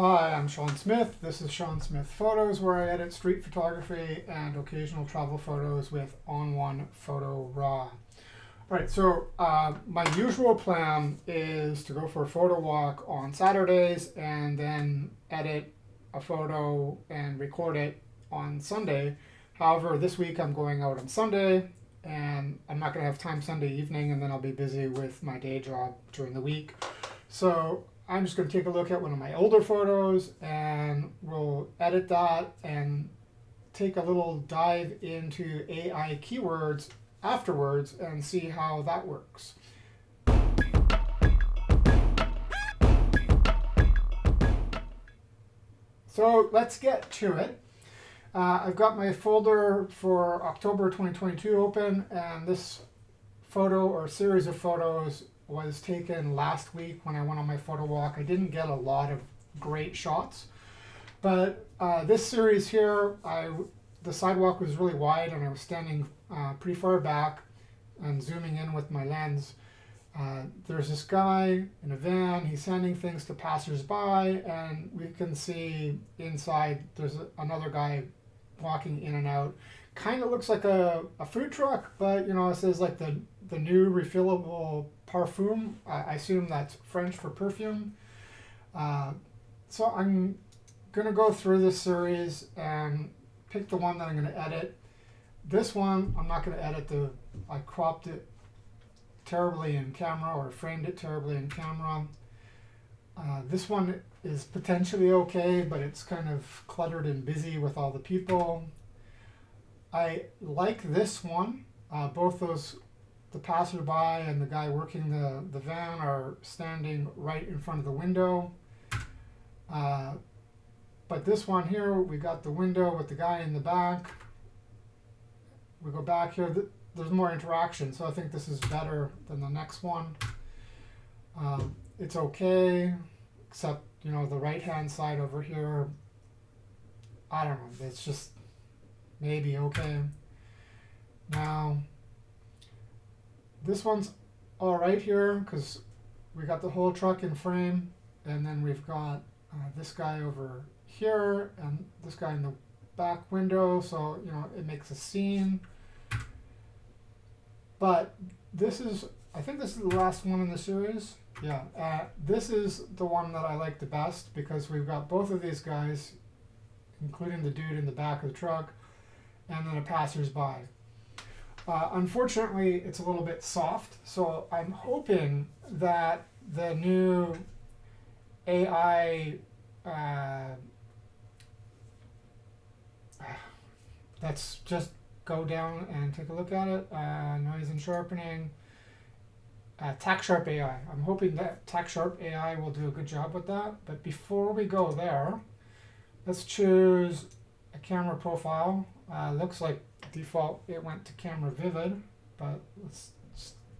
Hi, I'm Sean Smith. This is Sean Smith Photos, where I edit street photography and occasional travel photos with ON1 Photo Raw. Alright, so my usual plan is to go for a photo walk on Saturdays and then edit a photo and record it on Sunday. However, this week I'm going out on Sunday and I'm not going to have time Sunday evening, and then I'll be busy with my day job during the week. So I'm just going to take a look at one of my older photos and we'll edit that and take a little dive into AI keywords afterwards and see how that works. So let's get to it. I've got my folder for October 2022 open, and this photo or series of photos was taken last week when I went on my photo walk. I didn't get a lot of great shots, but this series here, the sidewalk was really wide and I was standing pretty far back and zooming in with my lens. There's this guy in a van, he's sending things to passersby, and we can see inside there's another guy walking in and out. Kind of looks like a food truck, but you know, it says like the new refillable parfum. I assume that's French for perfume. So I'm gonna go through this series and pick the one that I'm gonna edit. This one I'm not gonna edit. I cropped it terribly in camera or framed it terribly in camera. This one is potentially okay, but it's kind of cluttered and busy with all the people. I like this one. Both the passerby and the guy working the van are standing right in front of the window. But this one here, we got the window with the guy in the back. We go back here, there's more interaction, so I think this is better than the next one. It's okay, except, you know, the right-hand side over here, I don't know, it's just maybe okay. Now, this one's all right here because we got the whole truck in frame, and then we've got this guy over here and this guy in the back window, so you know it makes a scene. But I think this is the last one in the series. Yeah, this is the one that I like the best because we've got both of these guys, including the dude in the back of the truck, and then a passersby. Unfortunately, it's a little bit soft, so I'm hoping that the new AI let's just go down and take a look at it. Noise and sharpening. TackSharp AI. I'm hoping that TackSharp AI will do a good job with that. But before we go there, let's choose a camera profile. Looks like default it went to camera vivid, but let's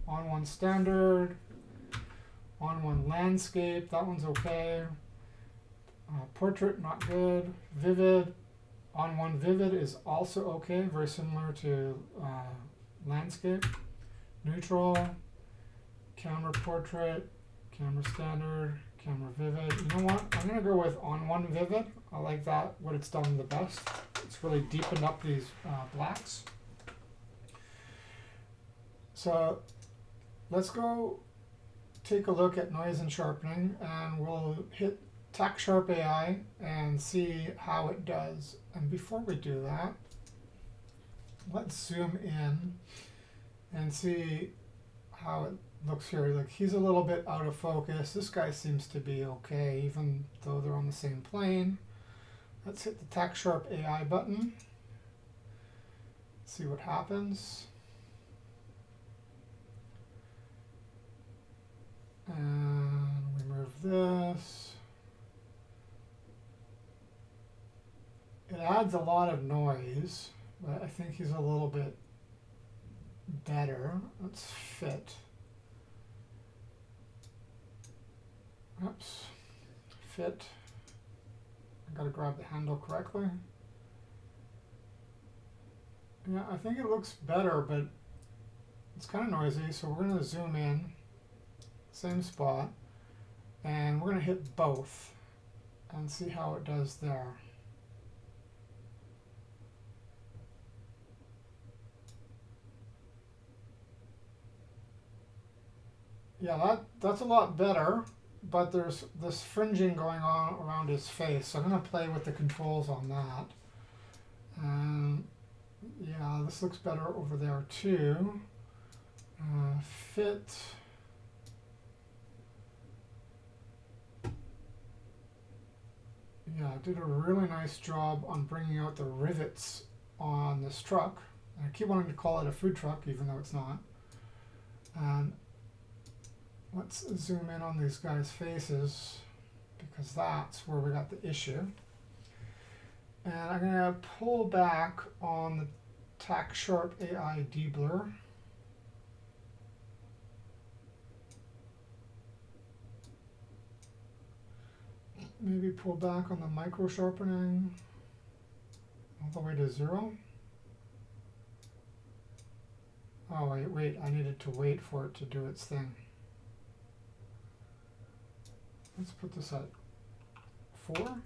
ON1 standard, ON1 landscape, that one's okay. Portrait, not good. Vivid, ON1 vivid is also okay, very similar to landscape. Neutral, camera portrait, camera standard, camera vivid. You know what? I'm gonna go with ON1 vivid. I like that, what it's done the best. It's really deepened up these blacks. So let's go take a look at noise and sharpening, and we'll hit TackSharp AI and see how it does. And before we do that, let's zoom in and see how it looks here. Like, he's a little bit out of focus. This guy seems to be okay, even though they're on the same plane. Let's hit the TackSharp AI button. See what happens. And we move this. It adds a lot of noise, but I think he's a little bit better. Let's fit. Oops. Fit. I gotta grab the handle correctly. Yeah, I think it looks better, but it's kind of noisy, so we're gonna zoom in, same spot, and we're gonna hit both. and see how it does there. Yeah, that's a lot better, but there's this fringing going on around his face, so I'm going to play with the controls on that. And yeah, this looks better over there too. Fit. Yeah, I did a really nice job on bringing out the rivets on this truck. I keep wanting to call it a food truck, even though it's not. And let's zoom in on these guys' faces, because that's where we got the issue. And I'm going to pull back on the Tack Sharp AI deblur. Maybe pull back on the micro sharpening all the way to 0. Oh, wait, I needed to wait for it to do its thing. Let's put this at 4.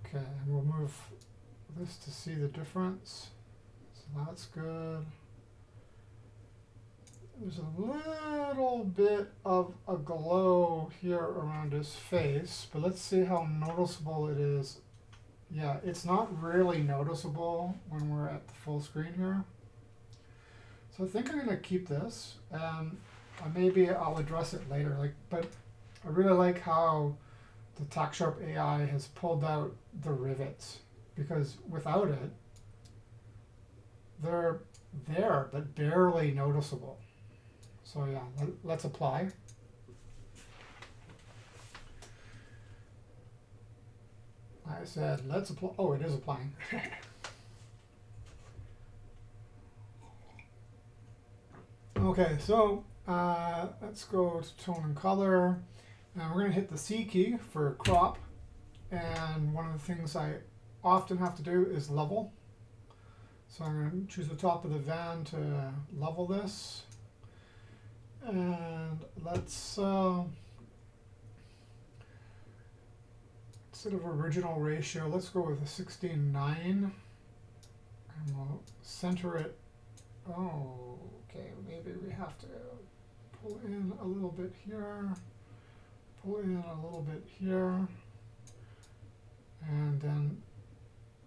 Okay, and we'll move this to see the difference. So that's good. There's a little bit of a glow here around his face, but let's see how noticeable it is. Yeah, it's not really noticeable when we're at the full screen here. So I think I'm going to keep this, and maybe I'll address it later. But I really like how the Tack Sharp AI has pulled out the rivets, because without it, they're there but barely noticeable. So yeah, let's apply. I said let's apply. Oh, it is applying. Okay, so let's go to tone and color. And we're going to hit the C key for crop. And one of the things I often have to do is level. So I'm going to choose the top of the van to level this. And let's, instead of original ratio, let's go with a 16:9. And we'll center it. Oh, okay, maybe we have to pull in a little bit here, pull in a little bit here, and then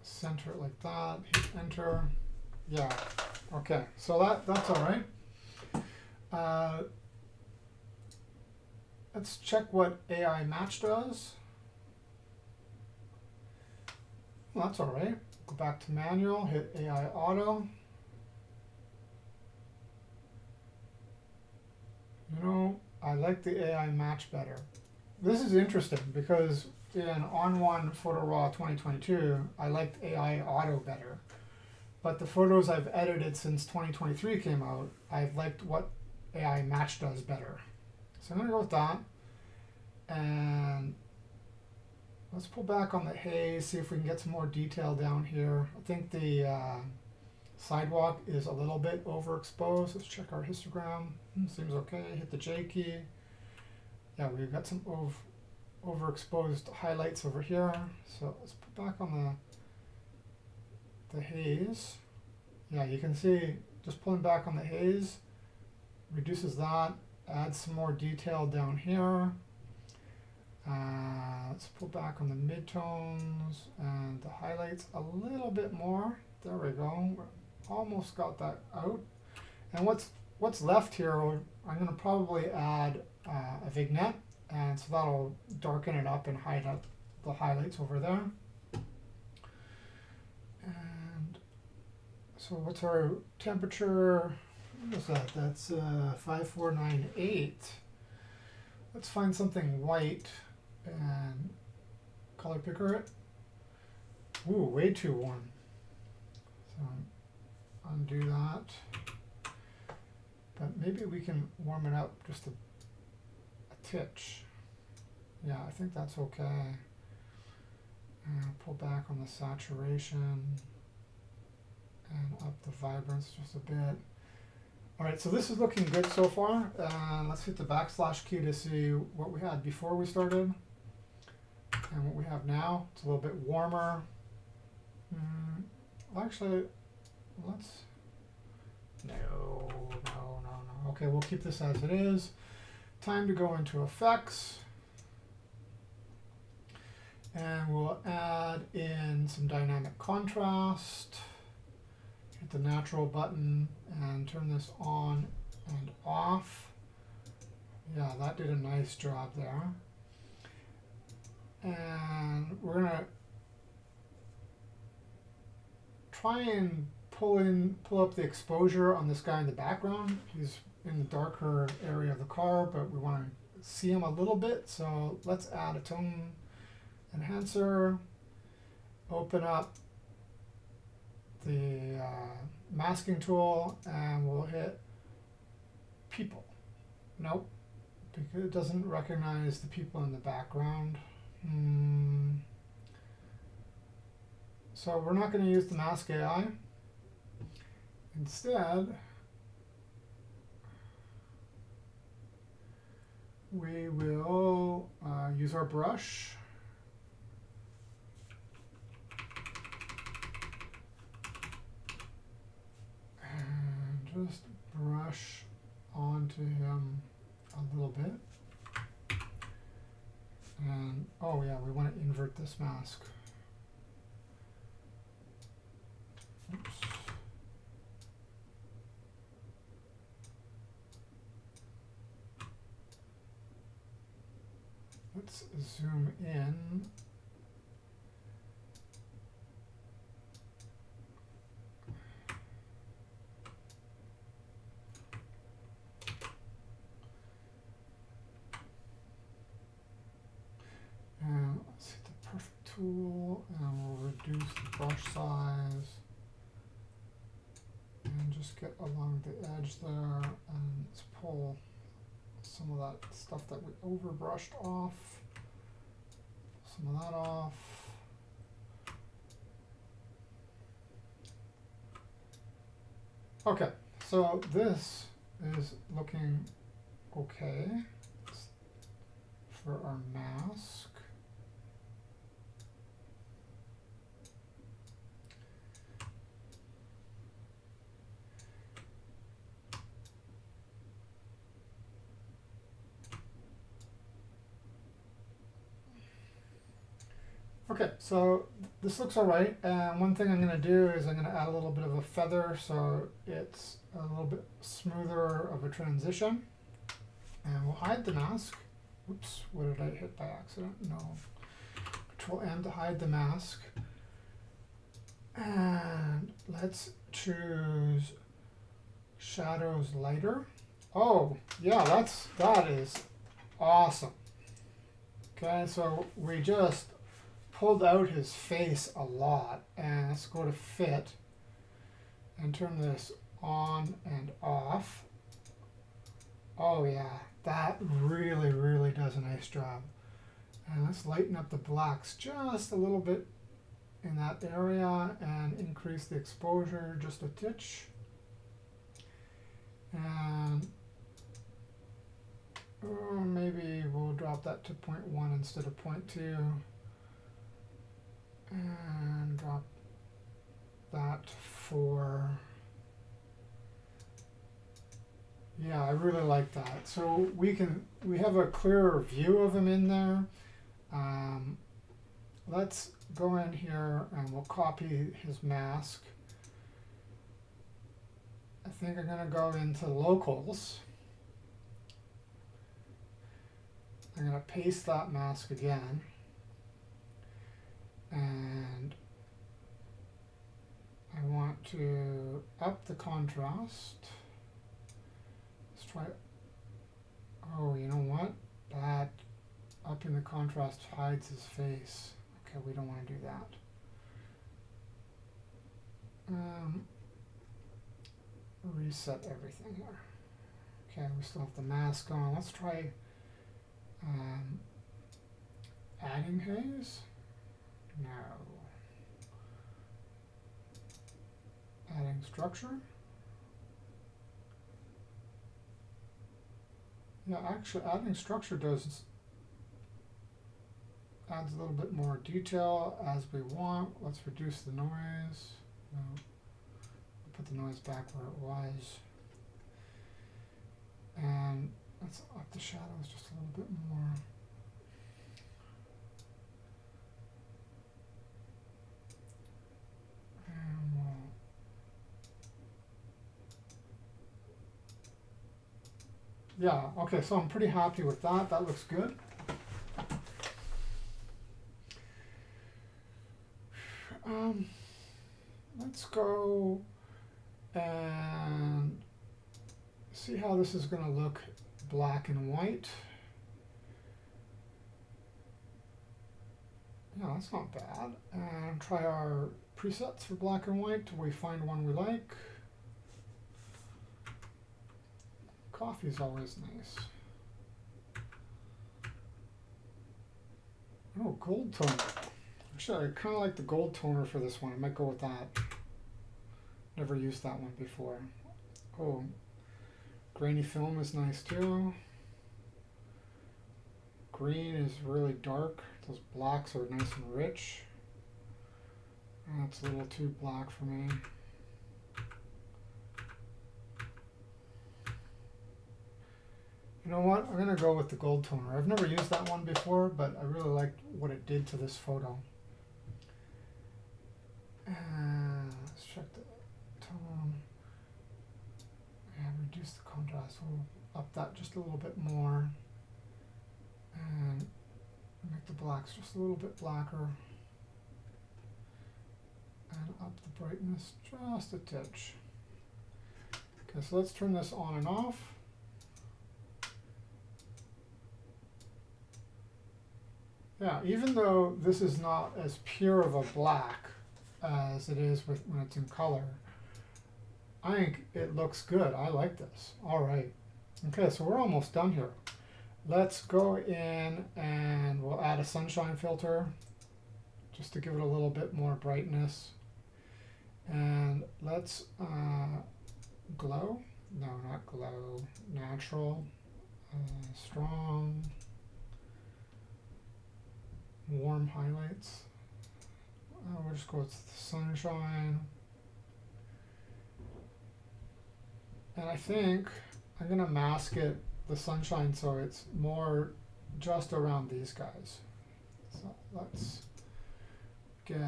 center it like that, hit enter. Yeah, okay, so that's all right. Let's check what AI match does. Well, that's all right. Go back to manual, hit AI auto. You know, I like the AI match better. This is interesting because in ON1 Photo Raw 2022, I liked AI auto better. But the photos I've edited since 2023 came out, I've liked what AI match does better. So I'm going to go with that. And let's pull back on the haze, see if we can get some more detail down here. I think the sidewalk is a little bit overexposed. Let's check our histogram. Seems okay. Hit the J key. Yeah, we've got some overexposed highlights over here. So let's put back on the haze. Yeah, you can see just pulling back on the haze reduces that. Adds some more detail down here. Let's pull back on the midtones and the highlights a little bit more. There we go. Almost got that out. And what's left here, I'm going to probably add a vignette, and so that'll darken it up and hide up the highlights over there. And so what's our temperature? What's that? That's 5498. Let's find something white and color picker it. Ooh, way too warm. So undo that. But maybe we can warm it up just a titch. Yeah, I think that's okay. And pull back on the saturation. And up the vibrance just a bit. All right, so this is looking good so far. Let's hit the backslash key to see what we had before we started and what we have now. It's a little bit warmer. Actually, let's, no. Okay, we'll keep this as it is. Time to go into effects. And we'll add in some dynamic contrast. Hit the natural button and turn this on and off. Yeah, that did a nice job there. And we're going to try and pull up the exposure on this guy in the background. He's in the darker area of the car, but we want to see him a little bit. So let's add a tone enhancer, open up the masking tool, and we'll hit people. Nope, because it doesn't recognize the people in the background. So we're not going to use the mask AI. Instead, we will use our brush. Just brush onto him a little bit. And, oh yeah, we want to invert this mask. Oops. Let's zoom in. And let's hit the perfect tool, and we'll reduce the brush size. And just get along the edge there, and let's pull some of that stuff that we overbrushed off. Some of that off. Okay, so this is looking okay for our mask. Okay, so this looks all right, and one thing I'm going to do is I'm going to add a little bit of a feather so it's a little bit smoother of a transition. And we'll hide the mask. Oops, what did I hit by accident? No. Control M to hide the mask. And let's choose shadows lighter. Oh, yeah, that is awesome. Okay, so we just pulled out his face a lot, and let's go to fit and turn this on and off. Oh yeah, that really, really does a nice job. And let's lighten up the blacks just a little bit in that area and increase the exposure just a titch. And maybe we'll drop that to 0.1 instead of 0.2. And drop that for, yeah, I really like that. So we have a clearer view of him in there. Let's go in here and we'll copy his mask. I think I'm going to go into locals. I'm going to paste that mask again. And I want to up the contrast. Let's try, oh, you know what? That upping the contrast hides his face. Okay, we don't want to do that. Reset everything here. Okay, we still have the mask on. Let's try adding haze. No. Adding structure. Yeah, actually adding structure adds a little bit more detail as we want. Let's reduce the noise. No. Put the noise back where it was. And let's up the shadows just a little bit more. And yeah, okay, so I'm pretty happy with that. That looks good. Let's go and see how this is going to look black and white. Yeah, that's not bad. And try our presets for black and white till we find one we like. Coffee's always nice. Oh, gold tone. Actually, I kind of like the gold toner for this one. I might go with that. Never used that one before. Oh, grainy film is nice too. Green is really dark. Those blacks are nice and rich. That's a little too black for me. You know what? I'm going to go with the gold toner. I've never used that one before, but I really liked what it did to this photo. Let's check the tone. And reduce the contrast. We'll up that just a little bit more. And make the blacks just a little bit blacker. And up the brightness just a touch. Okay, so let's turn this on and off. Yeah, even though this is not as pure of a black as it is when it's in color, I think it looks good. I like this. All right. Okay, so we're almost done here. Let's go in and we'll add a sunshine filter just to give it a little bit more brightness. And let's glow. No, not glow. Natural. Strong. Warm highlights. We'll just go with the sunshine. And I think I'm going to mask it, the sunshine, so it's more just around these guys. So let's get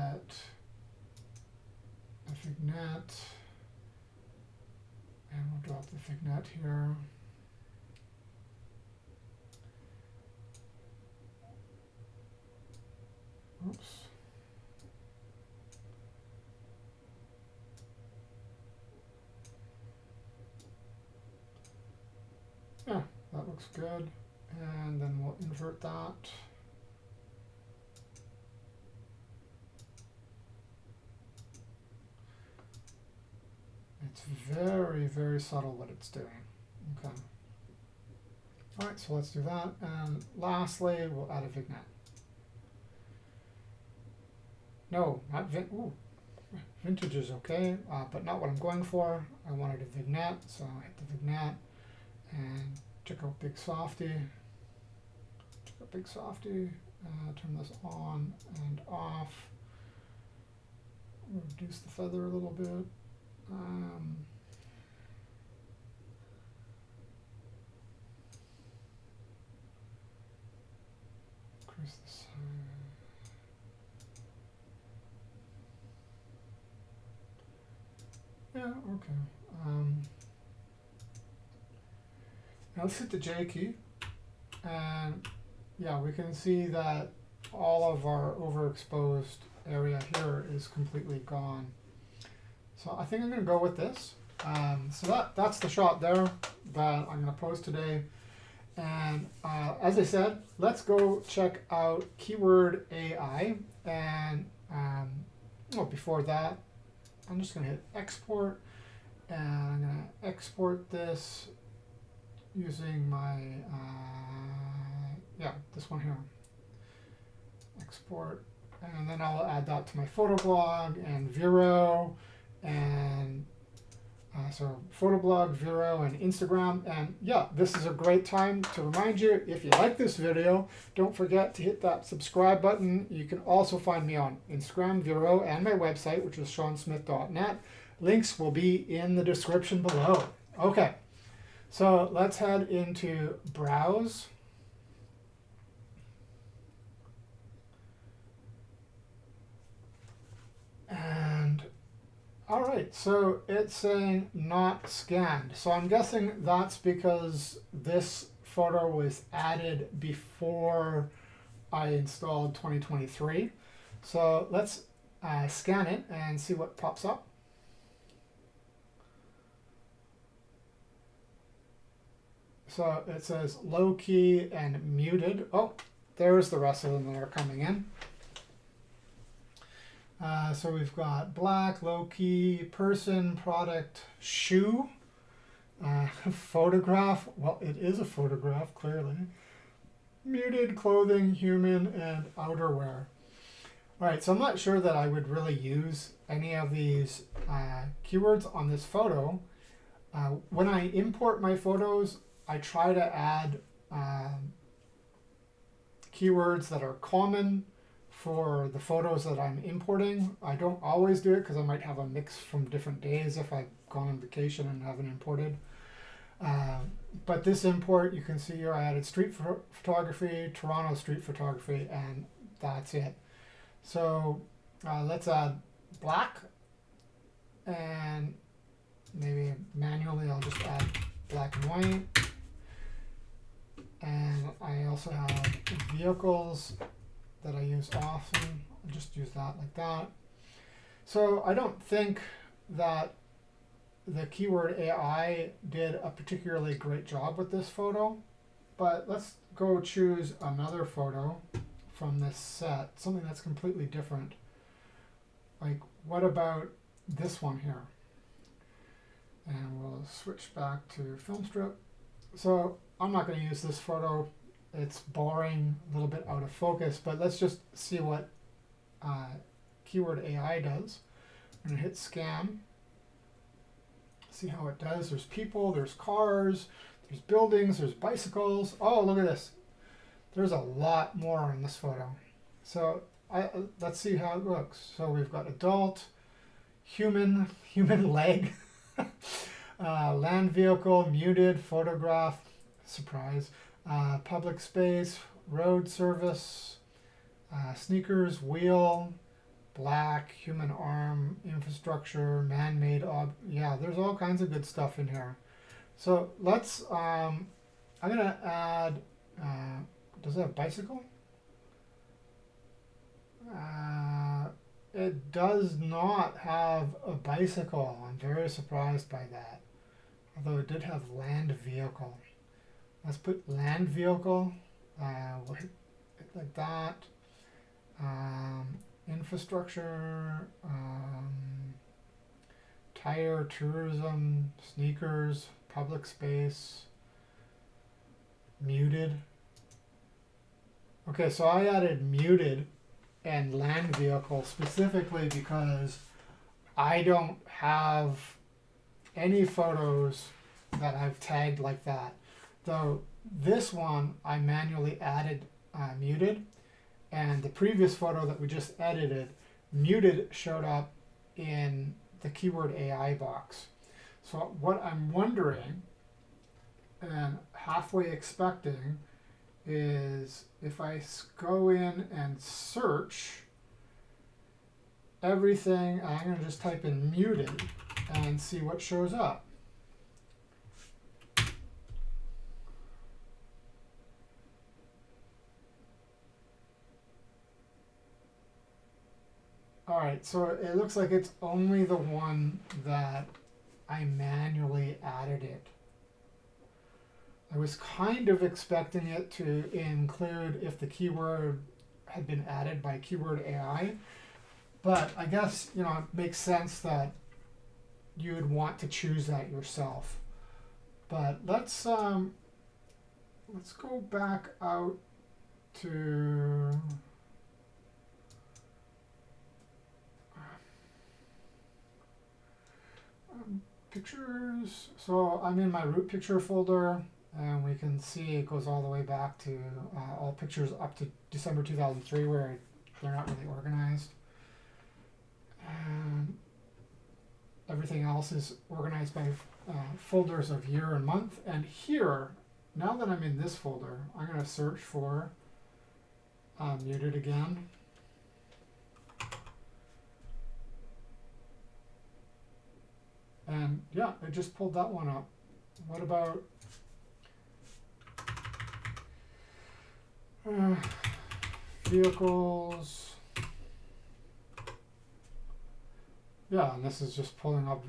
a vignette. And we'll drop the vignette here. Oops. Yeah, that looks good. And then we'll invert that. It's very, very subtle what it's doing. Okay. All right, so let's do that. And lastly, we'll add a vignette. No, not vintage is okay, but not what I'm going for. I wanted a vignette, so I hit the vignette and check out Big Softy. Check out Big Softy. Turn this on and off. Reduce the feather a little bit. Increase the size. Yeah, okay. Now let's hit the J key, and yeah, we can see that all of our overexposed area here is completely gone. So I think I'm going to go with this. So that's the shot there that I'm going to post today. And as I said, let's go check out Keyword AI. And before that, I'm just going to hit export, and I'm going to export this using my, this one here. Export, and then I'll add that to my photo blog and Vero and so Photoblog, Vero, and Instagram. And yeah, this is a great time to remind you, if you like this video, don't forget to hit that subscribe button. You can also find me on Instagram, Vero, and my website, which is seansmith.net. Links will be in the description below. Okay, so let's head into Browse. And all right, so it's saying not scanned. So I'm guessing that's because this photo was added before I installed 2023. So let's scan it and see what pops up. So it says low key and muted. Oh, there's the rest of them that are coming in. So we've got black, low key, person, product, shoe, photograph. Well, it is a photograph, clearly. Muted, clothing, human, and outerwear. All right, so I'm not sure that I would really use any of these keywords on this photo. When I import my photos, I try to add keywords that are common for the photos that I'm importing. I don't always do it because I might have a mix from different days if I've gone on vacation and haven't imported. But this import, you can see here I added street photography, Toronto street photography, and that's it. So let's add black, and maybe manually I'll just add black and white. And I also have vehicles that I use often. I'll just use that like that. So I don't think that the keyword AI did a particularly great job with this photo, but let's go choose another photo from this set, something that's completely different. Like, what about this one here? And we'll switch back to film strip. So I'm not going to use this photo. It's boring, a little bit out of focus, but let's just see what keyword AI does. I'm going to hit scan. See how it does. There's people, there's cars, there's buildings, there's bicycles. Oh, look at this. There's a lot more in this photo. So let's see how it looks. So we've got adult, human leg, land vehicle, muted, photograph, surprise, public space, road service, sneakers, wheel, black, human arm, infrastructure, man-made yeah, there's all kinds of good stuff in here. So let's, I'm gonna add, does it have bicycle? It does not have a bicycle. I'm very surprised by that. Although it did have land vehicle. Let's put land vehicle. We'll hit it like that. Infrastructure, tire, tourism, sneakers, public space, muted. Okay, so I added muted and land vehicle specifically because I don't have any photos that I've tagged like that. Though this one I manually added muted, and the previous photo that we just edited, muted showed up in the keyword AI box. So what I'm wondering and halfway expecting is if I go in and search everything, I'm going to just type in muted and see what shows up. All right, so it looks like it's only the one that I manually added it. I was kind of expecting it to include if the keyword had been added by keyword AI, but I guess, you know, it makes sense that you would want to choose that yourself. But let's go back out to Pictures. So I'm in my root picture folder, and we can see it goes all the way back to all pictures up to December 2003, where they're not really organized. And everything else is organized by folders of year and month. And here, now that I'm in this folder, I'm going to search for muted again. And yeah, it just pulled that one up. What about vehicles? Yeah, and this is just pulling up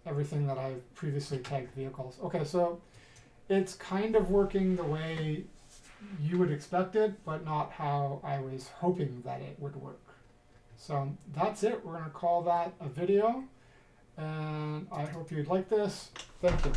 everything that I've previously tagged vehicles. Okay, so it's kind of working the way you would expect it, but not how I was hoping that it would work. So that's it. We're going to call that a video. And I hope you'd like this. Thank you.